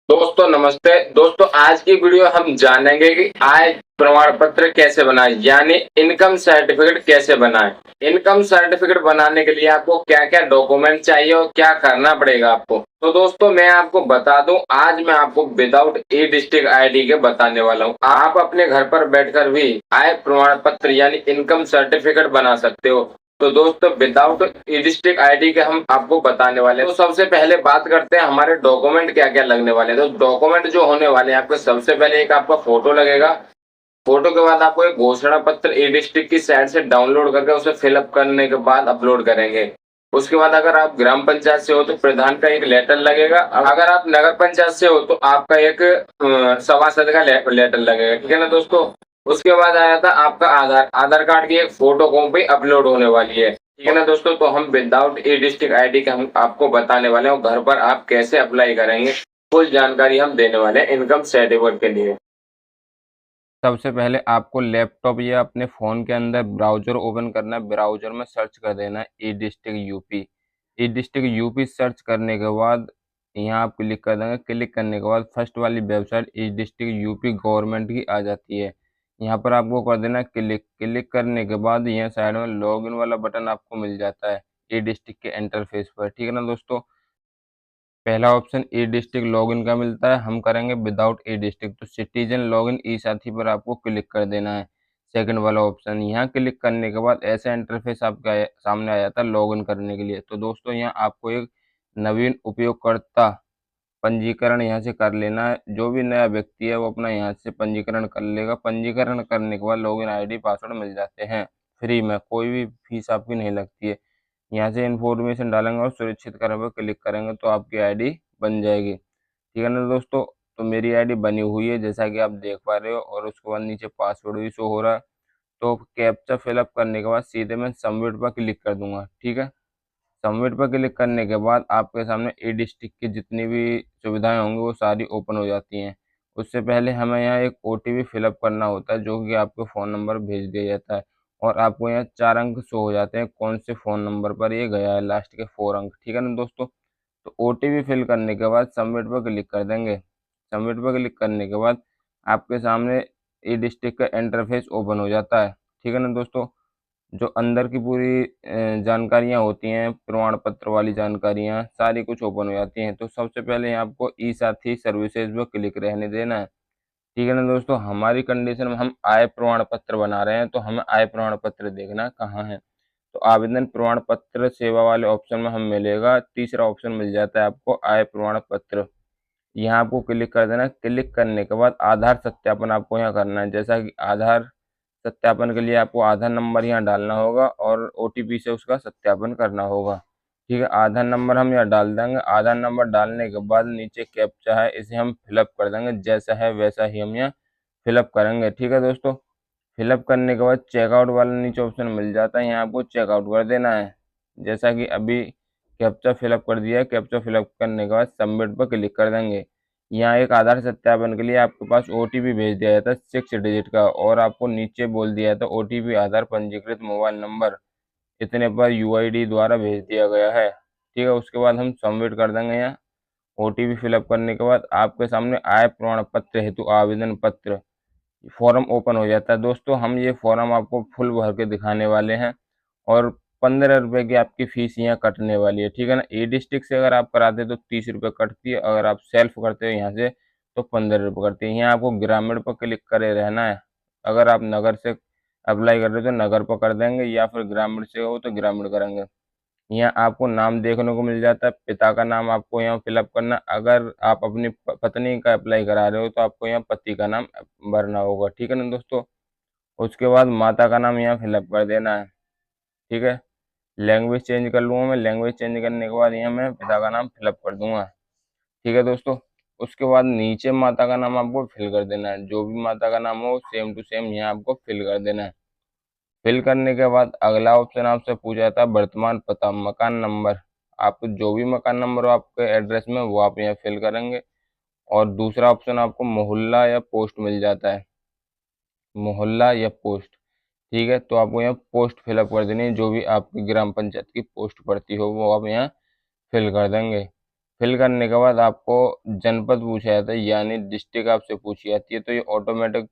दोस्तों नमस्ते। दोस्तों आज की वीडियो हम जानेंगे कि आय प्रमाण पत्र कैसे बनाएं, यानी इनकम सर्टिफिकेट कैसे बनाएं। इनकम सर्टिफिकेट बनाने के लिए आपको क्या क्या डॉक्यूमेंट चाहिए और क्या करना पड़ेगा आपको। तो दोस्तों मैं आपको बता दूं, आज मैं आपको विदाउट ई डिस्ट्रिक्ट आईडी के बताने वाला हूं। आप अपने घर पर बैठकर भी आय प्रमाण पत्र यानी इनकम सर्टिफिकेट बना सकते हो। तो दोस्तों विदाउट ई डिस्ट्रिक्ट आईडी के हम आपको बताने वाले हैं। तो सबसे पहले बात करते हैं हमारे डॉक्यूमेंट क्या क्या लगने वाले हैं। तो डॉक्यूमेंट जो होने वाले हैं आपके, सबसे पहले एक आपका फोटो लगेगा। फोटो के बाद आपको एक घोषणा पत्र ई डिस्ट्रिक्ट की साइट से डाउनलोड करके उसे फिलअप करने के बाद अपलोड करेंगे। उसके बाद अगर आप ग्राम पंचायत से हो तो प्रधान का एक लेटर लगेगा। अगर आप नगर पंचायत से हो तो आपका एक सभासद का लेटर लगेगा। ठीक है ना दोस्तों। उसके बाद आया था आपका आधार आधार कार्ड की एक फोटो कॉपी अपलोड होने वाली है। ठीक है ना दोस्तों। तो हम विदाउट ई डिस्ट्रिक्ट आईडी का हम आपको बताने वाले हैं, घर पर आप कैसे अप्लाई करेंगे फुल जानकारी हम देने वाले हैं इनकम सर्टिफिकेट के लिए। सबसे पहले आपको लैपटॉप या अपने फ़ोन के अंदर ब्राउज़र ओपन करना है। ब्राउज़र में सर्च कर देना है ई डिस्ट्रिक्ट यूपी। ई डिस्ट्रिक्ट यूपी सर्च करने के बाद यहाँ आप क्लिक कर देंगे। क्लिक करने के बाद फर्स्ट वाली वेबसाइट ई डिस्ट्रिक्ट यूपी गवर्नमेंट की आ जाती है। यहाँ पर आपको कर देना है क्लिक। क्लिक करने के बाद यहाँ साइड में लॉगिन वाला बटन आपको मिल जाता है ई डिस्ट्रिक्ट के इंटरफेस पर। ठीक है ना दोस्तों। पहला ऑप्शन ई डिस्ट्रिक्ट लॉगिन का मिलता है, हम करेंगे विदाउट ई डिस्ट्रिक्ट। तो सिटीजन लॉगिन ई साथी पर आपको क्लिक कर देना है, सेकंड वाला ऑप्शन। यहाँ क्लिक करने के बाद ऐसा इंटरफेस आपका सामने आ जाता है लॉगिन करने के लिए। तो दोस्तों यहाँ आपको एक नवीन उपयोगकर्ता पंजीकरण यहाँ से कर लेना है। जो भी नया व्यक्ति है वो अपना यहाँ से पंजीकरण कर लेगा। पंजीकरण करने के बाद लॉगिन आईडी पासवर्ड मिल जाते हैं फ्री में, कोई भी फीस आपकी नहीं लगती है। यहाँ से इन्फॉर्मेशन डालेंगे और सुरक्षित करें पर क्लिक करेंगे तो आपकी आईडी बन जाएगी। ठीक है ना दोस्तों। तो मेरी आईडी बनी हुई है जैसा कि आप देख पा रहे हो, और उसके बाद नीचे पासवर्ड भी शो हो रहा है। तो कैप्चा फिलअप करने के बाद सीधे मैं सबमिट पर क्लिक कर दूंगा। ठीक है। सबमिट पर क्लिक करने के बाद आपके सामने ई डिस्ट्रिक्ट की जितनी भी सुविधाएं होंगी वो सारी ओपन हो जाती हैं। उससे पहले हमें यहाँ एक ओटीपी फिलअप करना होता है जो कि आपके फ़ोन नंबर भेज दिया जाता है, और आपको यहाँ 4 अंक शो हो जाते हैं कौन से फ़ोन नंबर पर ये गया है, लास्ट के 4 अंक। ठीक है ना दोस्तों। तो ओटीपी फिल करने के बाद सबमिट पर क्लिक कर देंगे। सबमिट पर क्लिक करने के बाद आपके सामने ई डिस्ट्रिक्ट का इंटरफेस ओपन हो जाता है। ठीक है ना दोस्तों। जो अंदर की पूरी जानकारियाँ होती हैं, प्रमाण पत्र वाली जानकारियाँ सारी कुछ ओपन हो जाती हैं। तो सबसे पहले यहाँ आपको ई साथी सर्विसेज पे क्लिक रहने देना है। ठीक है ना दोस्तों। हमारी कंडीशन में हम आय प्रमाण पत्र बना रहे हैं तो हमें आय प्रमाण पत्र देखना कहाँ है। तो आवेदन प्रमाण पत्र सेवा वाले ऑप्शन में हम मिलेगा, तीसरा ऑप्शन मिल जाता है आपको आय प्रमाण पत्र। यहाँ आपको क्लिक कर देना है। क्लिक करने के बाद आधार सत्यापन आपको यहाँ करना है। जैसा कि आधार सत्यापन के लिए आपको आधार नंबर यहाँ डालना होगा और ओटीपी से उसका सत्यापन करना होगा। ठीक है। आधार नंबर हम यहाँ डाल देंगे। आधार नंबर डालने के बाद नीचे कैप्चा है, इसे हम फिलअप कर देंगे। जैसा है वैसा ही हम यहाँ फिलअप करेंगे। ठीक है दोस्तों। फिलअप करने के बाद चेकआउट वाला नीचे ऑप्शन मिल जाता है, यहाँ आपको चेकआउट कर देना है। जैसा कि अभी कैप्चा फिलअप कर दिया है। कैप्चा फिलअप करने के बाद सबमिट पर क्लिक कर देंगे। यहाँ एक आधार सत्यापन के लिए आपके पास ओटीपी भेज दिया जाता है 6 डिजिट का, और आपको नीचे बोल दिया जाता है ओटीपी आधार पंजीकृत मोबाइल नंबर इतने पर यूआईडी द्वारा भेज दिया गया है। ठीक है। उसके बाद हम सबमिट कर देंगे। यहाँ ओटीपी फिलअप करने के बाद आपके सामने आय प्रमाण पत्र हेतु आवेदन पत्र फॉर्म ओपन हो जाता है। दोस्तों हम ये फॉर्म आपको फुल भर के दिखाने वाले हैं, और 15 रुपये की आपकी फीस यहाँ कटने वाली है। ठीक है ना। ई डिस्ट्रिक्ट से अगर आप कराते हो तो 30 रुपये कटती है, अगर आप सेल्फ करते हो यहाँ से तो 15 रुपये कटती है। यहाँ आपको ग्रामीण पर क्लिक करे रहना है। अगर आप नगर से अप्लाई कर रहे हो तो नगर पर कर देंगे, या फिर ग्रामीण से हो तो ग्रामीण करेंगे। यहाँ आपको नाम देखने को मिल जाता है। पिता का नाम आपको यहाँ फिलअप करना। अगर आप अपनी पत्नी का अप्लाई करा रहे हो तो आपको यहाँ पति का नाम भरना होगा। ठीक है ना दोस्तों। उसके बाद माता का नाम यहाँ फिलअप कर देना है। ठीक है। लैंग्वेज चेंज कर लूँगा मैं। लैंग्वेज चेंज करने के बाद यहाँ मैं पिता का नाम फिलअप कर दूंगा। ठीक है दोस्तों। उसके बाद नीचे माता का नाम आपको फिल कर देना है। जो भी माता का नाम हो सेम टू सेम यहाँ आपको फिल कर देना है। फिल करने के बाद अगला ऑप्शन आपसे पूछा जाता है वर्तमान पता, मकान नंबर। आपको जो भी मकान नंबर हो आपके एड्रेस में वो आप यहाँ फिल करेंगे। और दूसरा ऑप्शन आपको मोहल्ला या पोस्ट मिल जाता है, मोहल्ला या पोस्ट। ठीक है। तो आपको यहाँ पोस्ट फिलअप कर देनी है। जो भी आपकी ग्राम पंचायत की पोस्ट पड़ती हो वो आप यहाँ फिल कर देंगे। फिल करने के बाद आपको जनपद पूछा जाता है, यानी डिस्ट्रिक्ट आपसे पूछी जाती है, तो ये ऑटोमेटिक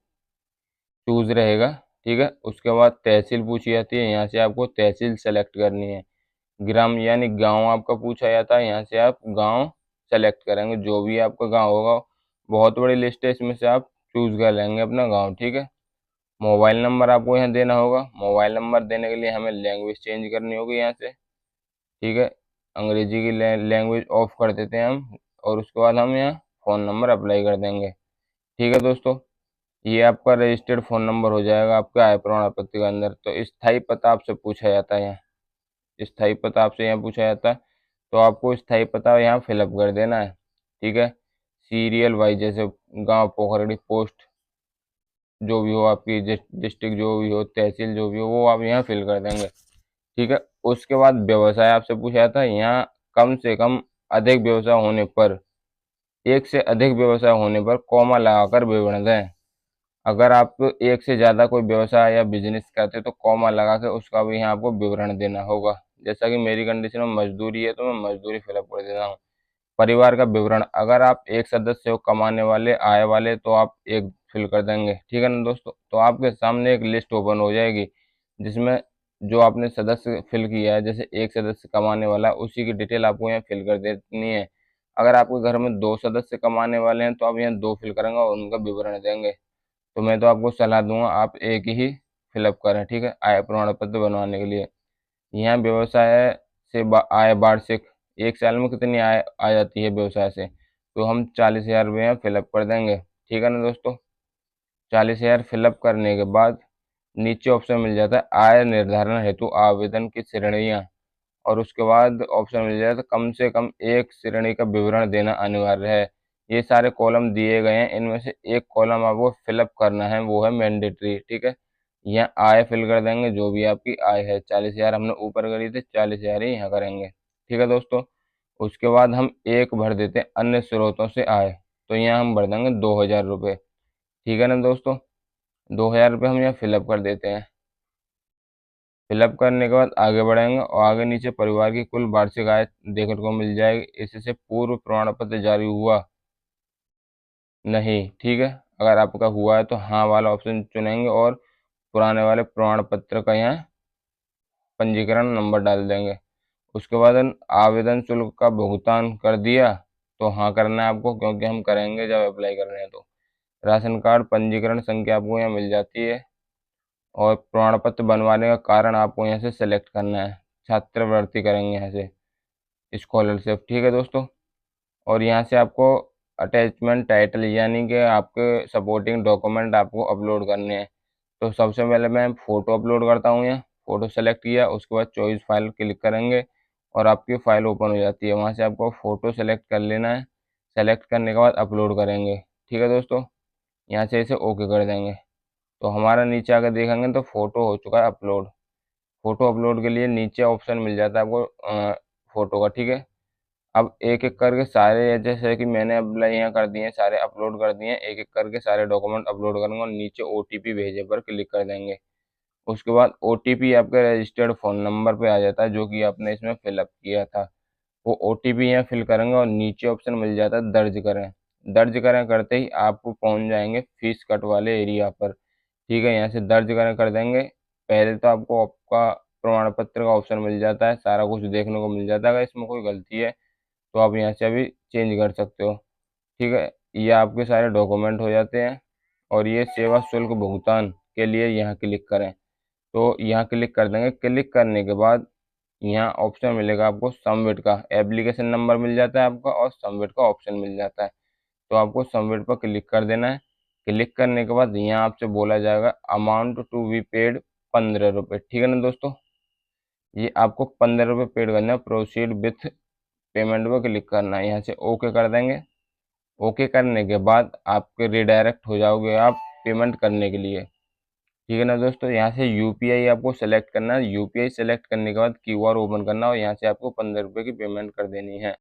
चूज रहेगा। ठीक है, उसके बाद तहसील पूछी जाती है, यहाँ से आपको तहसील सेलेक्ट करनी है। ग्राम यानी गांव आपका पूछा जाता है, यहाँ से आप गांव सेलेक्ट करेंगे, जो भी आपका गांव होगा। बहुत बड़ी लिस्ट है, इसमें से आप चूज कर लेंगे अपना गांव। ठीक है, मोबाइल नंबर आपको यहाँ देना होगा। मोबाइल नंबर देने के लिए हमें लैंग्वेज चेंज करनी होगी यहाँ से। ठीक है, अंग्रेजी की लैंग्वेज ऑफ कर देते हैं हम, और उसके बाद हम यहाँ फ़ोन नंबर अप्लाई कर देंगे। ठीक है दोस्तों, ये आपका रजिस्टर्ड फ़ोन नंबर हो जाएगा आपके आय प्रमाण पत्र के अंदर। तो स्थायी पता आपसे पूछा जाता है, यहाँ स्थायी पता आपसे यहाँ पूछा जाता है, तो आपको स्थायी पता यहाँ फिलअप कर देना है। ठीक है, सीरियल वाइज, जैसे गांव, पोखरड़ी, पोस्ट जो भी हो, आपकी डिस्ट्रिक्ट जो भी हो, तहसील जो भी हो, वो आप यहाँ फिल कर देंगे। ठीक है, उसके बाद व्यवसाय आपसे पूछा जाता है, यहाँ कम से कम अधिक व्यवसाय होने पर, एक से अधिक व्यवसाय होने पर कॉमा लगाकर विवरण दें। अगर आप एक से ज़्यादा कोई व्यवसाय या बिजनेस करते हैं तो कॉमा लगा के उसका भी यहाँ आपको विवरण देना होगा। जैसा कि मेरी कंडीशन में मजदूरी है, तो मैं मजदूरी फिलअप कर देता हूँ। परिवार का विवरण, अगर आप एक सदस्य हो कमाने वाले, आय वाले, तो आप एक फिल कर देंगे। ठीक है ना दोस्तों, तो आपके सामने एक लिस्ट ओपन हो जाएगी, जिसमें जो आपने सदस्य फिल किया है, जैसे एक सदस्य कमाने वाला है, उसी की डिटेल आपको यहाँ फिल कर देनी है। अगर आपके घर में 2 सदस्य कमाने वाले हैं, तो आप यहाँ 2 फिल करेंगे और उनका विवरण देंगे। तो मैं तो आपको सलाह दूंगा आप एक ही फिलअप करें। ठीक है, आय प्रमाण पत्र बनवाने के लिए यहाँ व्यवसाय से आय वार्षिक, एक साल में कितनी आय आ जाती है व्यवसाय से, तो हम 40,000 रुपये यहाँ फिलअप कर देंगे। ठीक है ना दोस्तों, 40,000 फिलअप करने के बाद नीचे ऑप्शन मिल जाता है आय निर्धारण हेतु आवेदन की श्रेणियाँ, और उसके बाद ऑप्शन मिल जाएगा तो कम से कम एक श्रेणी का विवरण देना अनिवार्य है। ये सारे कॉलम दिए गए हैं, इनमें से एक कॉलम आपको फिलअप करना है, वो है मैंडेटरी। ठीक है, यहाँ आय फिल कर देंगे, जो भी आपकी आय है। 40,000 हमने ऊपर करी थी, 40,000 ही यहाँ करेंगे। ठीक है दोस्तों, उसके बाद हम एक भर देते हैं अन्य स्रोतों से आय, तो यहाँ हम भर देंगे 2,000 रुपये। ठीक है ना दोस्तों, 2,000 रुपये हम यहाँ फिलअप कर देते हैं। फिलअप करने के बाद आगे बढ़ेंगे, और आगे नीचे परिवार की कुल वार्षिक आय देखने को मिल जाएगी। इससे पूर्व प्रमाण पत्र जारी हुआ नहीं। ठीक है, अगर आपका हुआ है तो हाँ वाला ऑप्शन चुनेंगे, और पुराने वाले प्रमाण पत्र का यहाँ पंजीकरण नंबर डाल देंगे। उसके बाद आवेदन शुल्क का भुगतान कर दिया, तो हाँ करना है आपको, क्योंकि हम करेंगे जब अप्लाई कर रहे हैं। तो राशन कार्ड पंजीकरण संख्या आपको यहाँ मिल जाती है, और प्रमाण पत्र बनवाने का कारण आपको यहाँ से सेलेक्ट करना है। छात्रवृत्ति करेंगे यहाँ से, स्कॉलरशिप। ठीक है दोस्तों, और यहाँ से आपको अटैचमेंट टाइटल, यानी कि आपके सपोर्टिंग डॉक्यूमेंट आपको अपलोड करने हैं। तो सबसे पहले मैं फ़ोटो अपलोड करता हूँ। यहाँ फ़ोटो सेलेक्ट किया, उसके बाद चॉइस फाइल क्लिक करेंगे और आपकी फ़ाइल ओपन हो जाती है। वहाँ से आपको फ़ोटो सेलेक्ट कर लेना है। सेलेक्ट करने के बाद अपलोड करेंगे। ठीक है दोस्तों, यहाँ से इसे ओके कर देंगे, तो हमारा नीचे आकर देखेंगे तो फ़ोटो हो चुका है अपलोड। फ़ोटो अपलोड के लिए नीचे ऑप्शन मिल जाता है आपको फ़ोटो का। ठीक है, अब एक एक करके सारे, जैसे कि मैंने अप्लाई यहाँ कर दिए, सारे अपलोड कर दिए, एक एक करके सारे डॉक्यूमेंट अपलोड करेंगे और नीचे ओटीपी भेजे पर क्लिक कर देंगे। उसके बाद ओटीपी आपके रजिस्टर्ड फ़ोन नंबर पे आ जाता है, जो कि आपने इसमें फिलअप किया था। वो ओटीपी यहाँ फिल करेंगे और नीचे ऑप्शन मिल जाता है दर्ज करें। दर्ज करें करते ही आप पहुँच जाएंगे फीस कट वाले एरिया पर। ठीक है, यहाँ से दर्ज करें कर देंगे। पहले तो आपको आपका प्रमाण पत्र का ऑप्शन मिल जाता है, सारा कुछ देखने को मिल जाता है। अगर इसमें कोई गलती है तो आप यहाँ से अभी चेंज कर सकते हो। ठीक है, ये आपके सारे डॉक्यूमेंट हो जाते हैं, और ये सेवा शुल्क भुगतान के लिए यहाँ क्लिक करें, तो यहाँ क्लिक कर देंगे। क्लिक करने के बाद यहाँ ऑप्शन मिलेगा आपको सबमिट का, एप्लीकेशन नंबर मिल जाता है आपका, और सबमिट का ऑप्शन मिल जाता है। तो आपको सबमिट पर क्लिक कर देना है। क्लिक करने के बाद यहाँ आपसे बोला जाएगा अमाउंट टू बी पेड 15 रुपये। ठीक है ना दोस्तों, ये आपको 15 रुपये पेड करना है। प्रोसीड विथ पेमेंट पर क्लिक करना है, यहाँ से ओके कर देंगे। ओके करने के बाद आपके रिडायरेक्ट हो जाओगे आप पेमेंट करने के लिए। ठीक है ना दोस्तों, यहाँ से यूपीआई आपको सेलेक्ट करना है। यूपीआई सेलेक्ट करने के बाद क्यूआर ओपन करना है, और यहाँ से आपको 15 रुपये की पेमेंट कर देनी है।